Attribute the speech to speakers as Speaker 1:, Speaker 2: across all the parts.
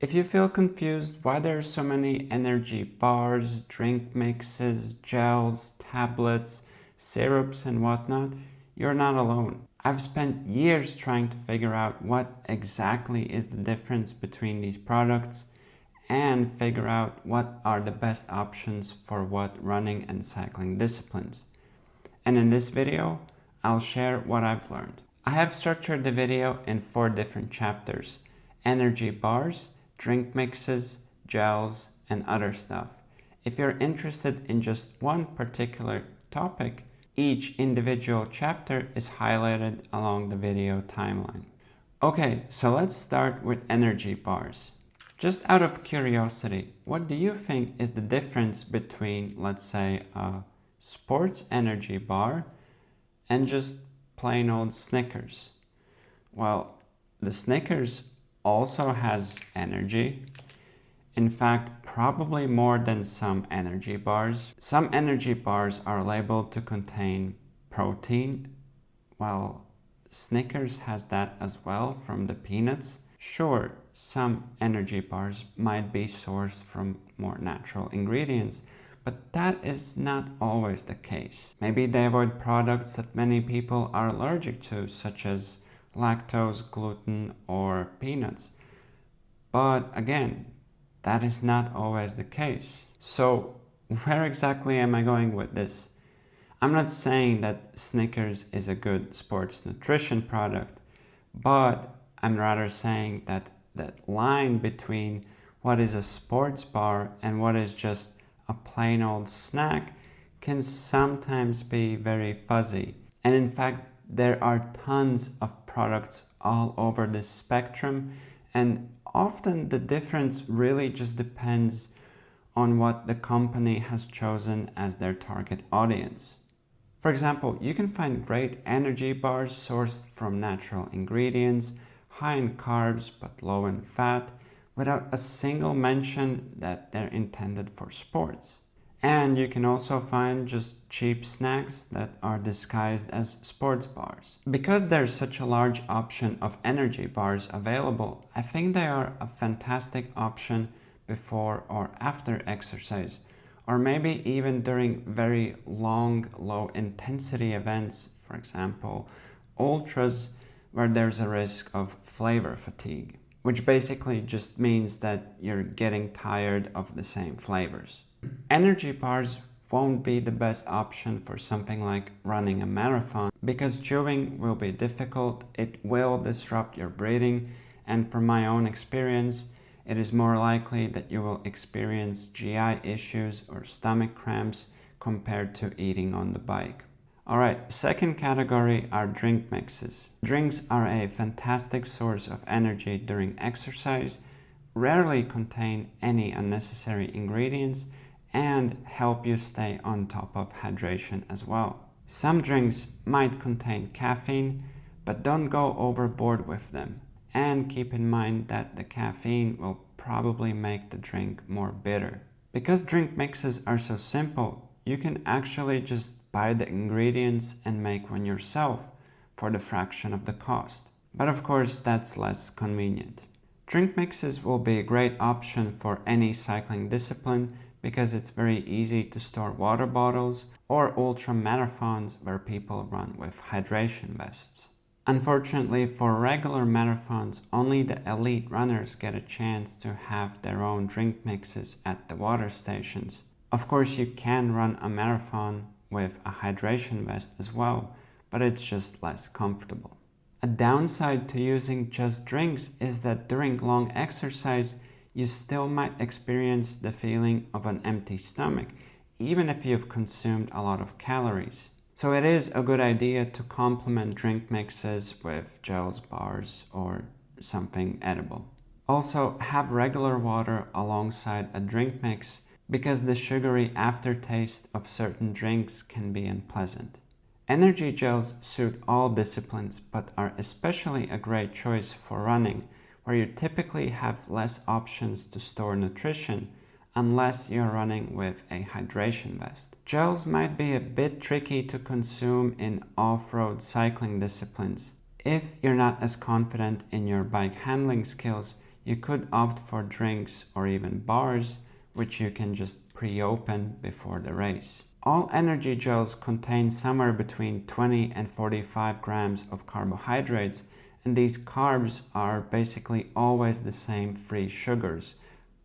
Speaker 1: If you feel confused why there are so many energy bars, drink mixes, gels, tablets, syrups, and whatnot, you're not alone. I've spent years trying to figure out what exactly is the difference between these products and figure out what are the best options for what running and cycling disciplines. And in this video, I'll share what I've learned. I have structured the video in 4 different chapters: energy bars, drink mixes, gels, and other stuff. If you're interested in just one particular topic, each individual chapter is highlighted along the video timeline. Okay, so let's start with energy bars. Just out of curiosity, what do you think is the difference between, let's say, a sports energy bar and just plain old Snickers? Well, the Snickers also has energy. In fact, probably more than some energy bars. Some energy bars are labeled to contain protein, while Snickers has that as well from the peanuts. Sure, some energy bars might be sourced from more natural ingredients, but that is not always the case. Maybe they avoid products that many people are allergic to, such as lactose, gluten, or peanuts. But again, that is not always the case. So where exactly am I going with this? I'm not saying that Snickers is a good sports nutrition product, but I'm rather saying that that line between what is a sports bar and what is just a plain old snack can sometimes be very fuzzy. And in fact, there are tons of products all over this spectrum, and often the difference really just depends on what the company has chosen as their target audience. For example, you can find great energy bars sourced from natural ingredients, high in carbs but low in fat, without a single mention that they're intended for sports. And you can also find just cheap snacks that are disguised as sports bars. Because there's such a large option of energy bars available, I think they are a fantastic option before or after exercise, or maybe even during very long, low intensity events, for example, ultras, where there's a risk of flavor fatigue, which basically just means that you're getting tired of the same flavors. Energy bars won't be the best option for something like running a marathon because chewing will be difficult, it will disrupt your breathing, and from my own experience, it is more likely that you will experience GI issues or stomach cramps compared to eating on the bike. Alright, second category are drink mixes. Drinks are a fantastic source of energy during exercise, rarely contain any unnecessary ingredients, and help you stay on top of hydration as well. Some drinks might contain caffeine, but don't go overboard with them. And keep in mind that the caffeine will probably make the drink more bitter. Because drink mixes are so simple, you can actually just buy the ingredients and make one yourself for the fraction of the cost. But of course, that's less convenient. Drink mixes will be a great option for any cycling discipline because it's very easy to store water bottles or ultra marathons where people run with hydration vests. Unfortunately, for regular marathons, only the elite runners get a chance to have their own drink mixes at the water stations. Of course, you can run a marathon with a hydration vest as well, but it's just less comfortable. A downside to using just drinks is that during long exercise, you still might experience the feeling of an empty stomach, even if you've consumed a lot of calories. So it is a good idea to complement drink mixes with gels, bars, or something edible. Also, have regular water alongside a drink mix because the sugary aftertaste of certain drinks can be unpleasant. Energy gels suit all disciplines but are especially a great choice for running, where you typically have less options to store nutrition unless you're running with a hydration vest. Gels might be a bit tricky to consume in off-road cycling disciplines. If you're not as confident in your bike handling skills, you could opt for drinks or even bars, which you can just pre-open before the race. All energy gels contain somewhere between 20 and 45 grams of carbohydrates, and these carbs are basically always the same free sugars: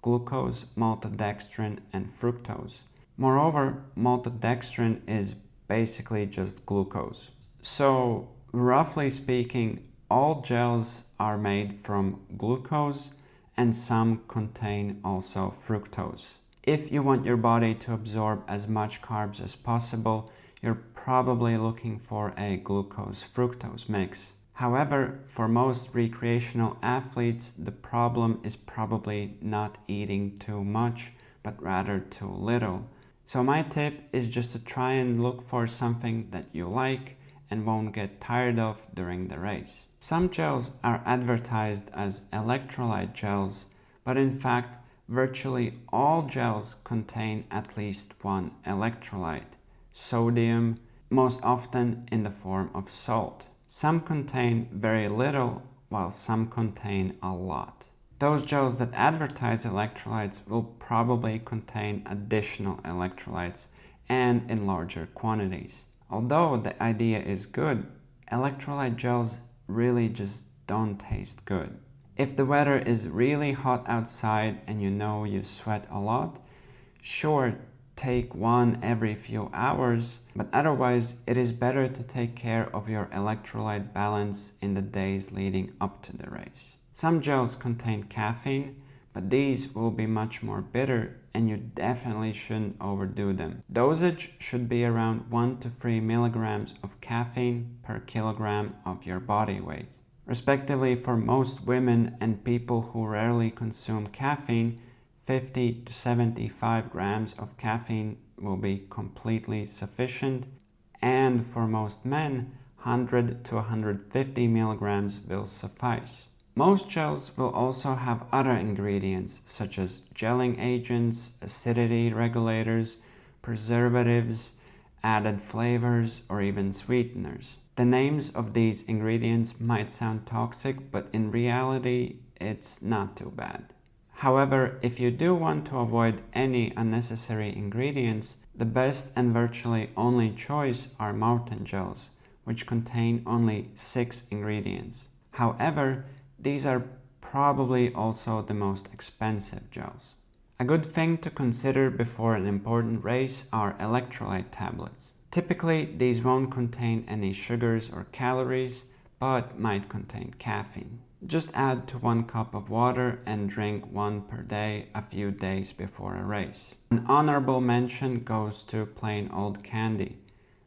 Speaker 1: glucose, maltodextrin, and fructose. Moreover, maltodextrin is basically just glucose. So, roughly speaking, all gels are made from glucose and some contain also fructose. If you want your body to absorb as much carbs as possible, you're probably looking for a glucose-fructose mix. However, for most recreational athletes, the problem is probably not eating too much, but rather too little. So my tip is just to try and look for something that you like and won't get tired of during the race. Some gels are advertised as electrolyte gels, but in fact, virtually all gels contain at least one electrolyte: sodium, most often in the form of salt. Some contain very little, while some contain a lot. Those gels that advertise electrolytes will probably contain additional electrolytes and in larger quantities. Although the idea is good, electrolyte gels really just don't taste good. If the weather is really hot outside and you know you sweat a lot, sure, take one every few hours, but otherwise it is better to take care of your electrolyte balance in the days leading up to the race. Some gels contain caffeine, but these will be much more bitter and you definitely shouldn't overdo them. Dosage should be around 1 to 3 milligrams of caffeine per kilogram of your body weight. Respectively, for most women and people who rarely consume caffeine, 50 to 75 grams of caffeine will be completely sufficient, and for most men, 100 to 150 milligrams will suffice. Most gels will also have other ingredients such as gelling agents, acidity regulators, preservatives, added flavors, or even sweeteners. The names of these ingredients might sound toxic, but in reality, it's not too bad. However, if you do want to avoid any unnecessary ingredients, the best and virtually only choice are Maurten gels, which contain only 6 ingredients. However, these are probably also the most expensive gels. A good thing to consider before an important race are electrolyte tablets. Typically, these won't contain any sugars or calories, but might contain caffeine. Just add to 1 cup of water and drink 1 per day a few days before a race. An honorable mention goes to plain old candy.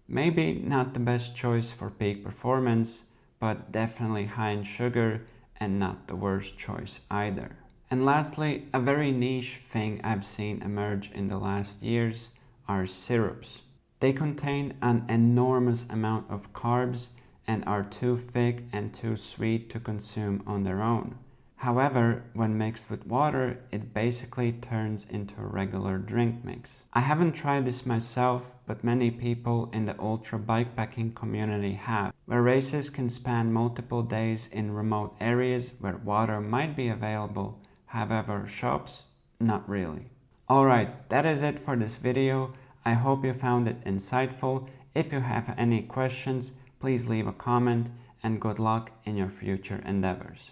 Speaker 1: Maybe not the best choice for peak performance, but definitely high in sugar and not the worst choice either. And lastly, a very niche thing I've seen emerge in the last years are syrups. They contain an enormous amount of carbs and are too thick and too sweet to consume on their own. However, when mixed with water, it basically turns into a regular drink mix. I haven't tried this myself, but many people in the ultra bikepacking community have, where races can span multiple days in remote areas where water might be available, however shops, not really. Alright, that is it for this video. I hope you found it insightful. If you have any questions, please leave a comment, and good luck in your future endeavors.